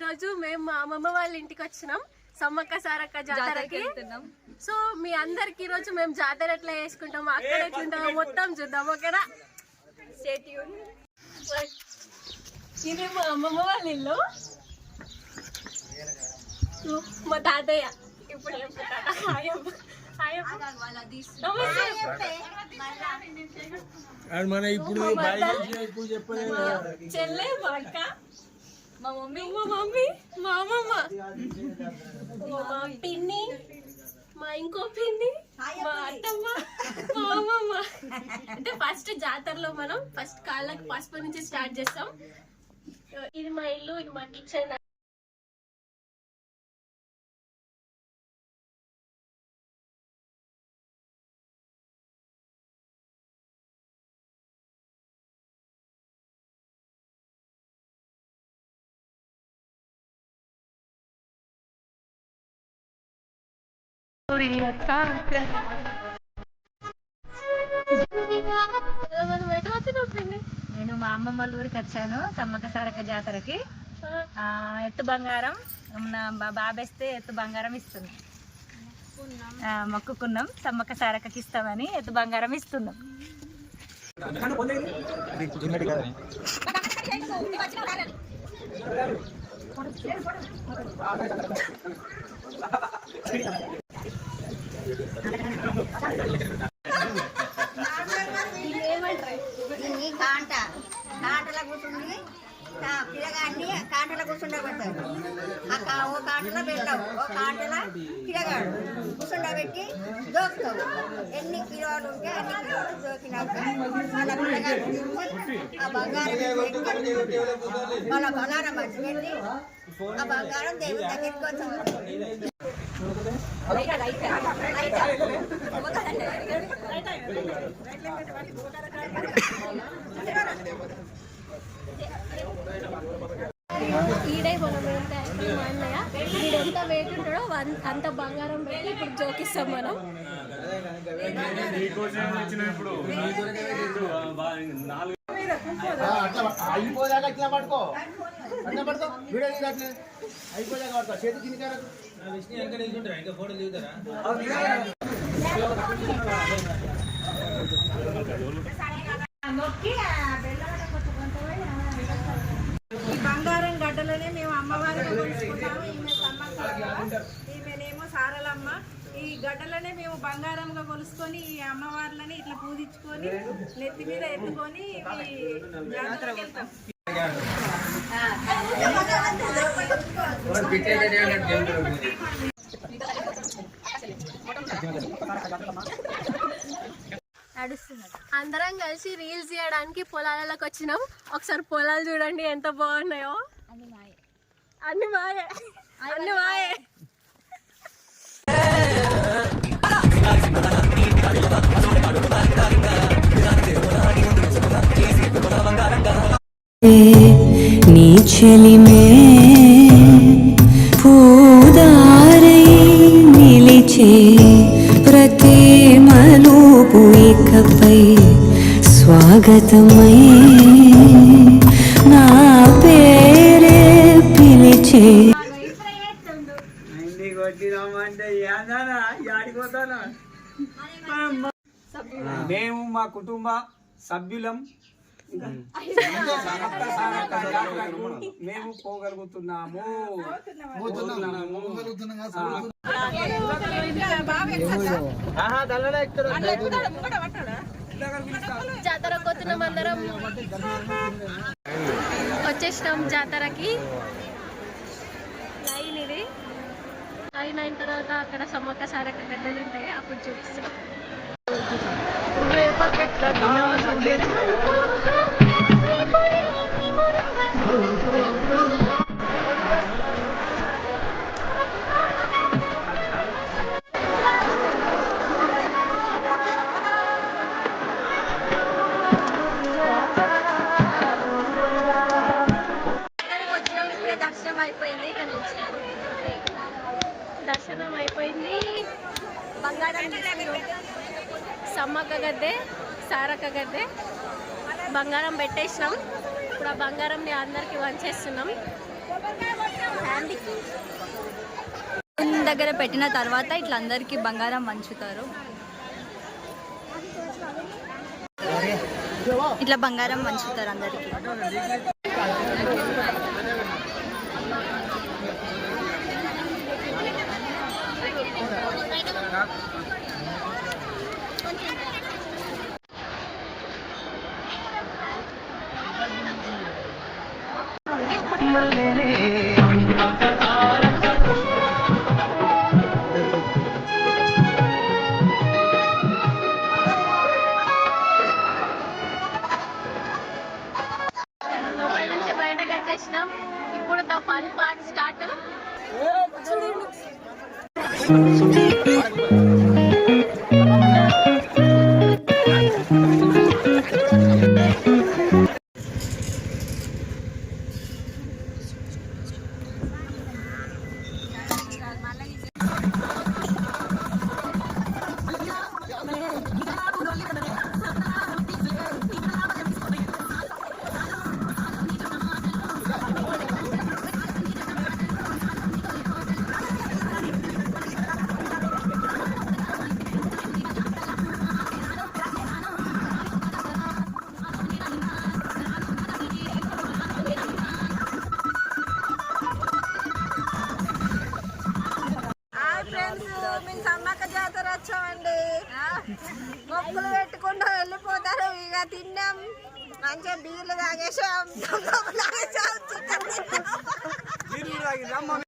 రోజు మేము మా అమ్మమ్మ వాళ్ళ ఇంటికి వచ్చినాం సమ్మక్క సారక్క జాతరకి. సో మీ అందరికి ఈ రోజు మేము జాతర ఎట్లా చేసుకుంటాం అక్కడ ఎట్లుంటామో మొత్తం చూద్దాం. ఓకేనా? Stay tune. ఇది మా అమ్మమ్మ వాళ్ళ ఇల్లు. మా తాతయ్య ఇప్పుడు మన ఇప్పుడు చెల్లె మా అక్క మా మమ్మీ మా అమ్మమ్మ మా పిన్ని మా ఇంకో పిన్ని మా అత్తమ్మ మా అమ్మమ్మ. అంటే ఫస్ట్ జాతరలో మనం ఫస్ట్ కాళ్ళకి పసుపు నుంచి స్టార్ట్ చేస్తాం. ఇది మా ఇల్లు, ఇది మా కిచెన్. నేను మా అమ్మమ్మ ఊరికి వచ్చాను సమ్మక్క సారక్క జాతరకి. ఎత్తు బంగారం బాబేస్తే ఎత్తు బంగారం ఇస్తుంది. మొక్కుకున్నాం సమ్మక్క సారక్కకి ఇస్తామని ఎత్తు బంగారం ఇస్తున్నాం. కాంటల కూర్చుండి పిల్లగాడిని కాంటల కూర్చుండబెడతాడు. ఓ కాంటలో పెట్టావు, ఓ కాంటల పిల్లగాడు కూర్చుండబెట్టి జోకుతావు. ఎన్ని కిలోలు ఉంటే అన్ని కిలోలు జోకినాక వాళ్ళ పిల్లగాడు ఆ బంగారం వాళ్ళ బలారం మంచి పెట్టి ఆ బంగారం దేవుడి దగ్గరికి వచ్చాడు. ఈడే మనం ఏంటంటే మా అన్నయ్య వీడు ఎంత వెయిట్ ఉంటాడో అంత బంగారం పెట్టి ఇప్పుడు జోకిస్తాం మనం. అయిపోయాక ఇట్లా పడుకో అట్లా పడుకో వీడియో తీయట్లే అయిపోయాక పడుకో చేతి కింద ఇంకా ఫోటో దిగుతారా? ఈ బంగారం గడ్డలనే మేము అమ్మవారిగా కొలుసుకుంటాము. ఈమె సమ్మక్క, ఈమెనేమో సారలమ్మ. ఈ గడ్డలనే మేము బంగారంగా కొలుసుకొని ఈ అమ్మవార్లని ఇట్లా పూజించుకొని నెత్తి మీద ఎత్తుకొని జాతరకి వెళ్తాం. అందరం కలిసి రీల్స్ చేయడానికి పొలాలకు వచ్చినాం. ఒకసారి పొలాలు చూడండి ఎంత బాగున్నాయో. అన్ని మాయే. నీ చెలిమే పూదారై నిలిచే ప్రతి మలుపు ఇకపై స్వాగతమై నా పేరే పిలిచే. మేము మా కుటుంబ సభ్యులం మేము పోగలుగుతున్నాము. జాతరకు పోతున్నాం అందరం. వచ్చేసినాం జాతరకి. లైన్ ఇది. లైన్ అయిన తర్వాత అక్కడ సమ్మక్క సారక్క గడ్డలు ఉంటాయి, అప్పుడు చూపిస్తాం. దర్శనం అయిపోయింది. బంగారం సమ్మక్క గద్దె సారక్క గద్దె బంగారం పెట్టేసినాం. ఇప్పుడు ఆ బంగారం అందరికి వంచేస్తున్నాం. దగ్గర పెట్టిన తర్వాత ఇట్లా అందరికి బంగారం పంచుతారు. ఇట్లా బంగారం పంచుతారు అందరికి. బయటకు వచ్చేసినాం. ఇప్పుడు ఫన్ పార్ట్ స్టార్ట్. మేము సమ్మక్క జాతర వచ్చామండి. మొక్కులు పెట్టుకుంటూ వెళ్ళిపోతారు. ఇక తిన్నాం, మంచిగా బీర్లు తాగేసాం.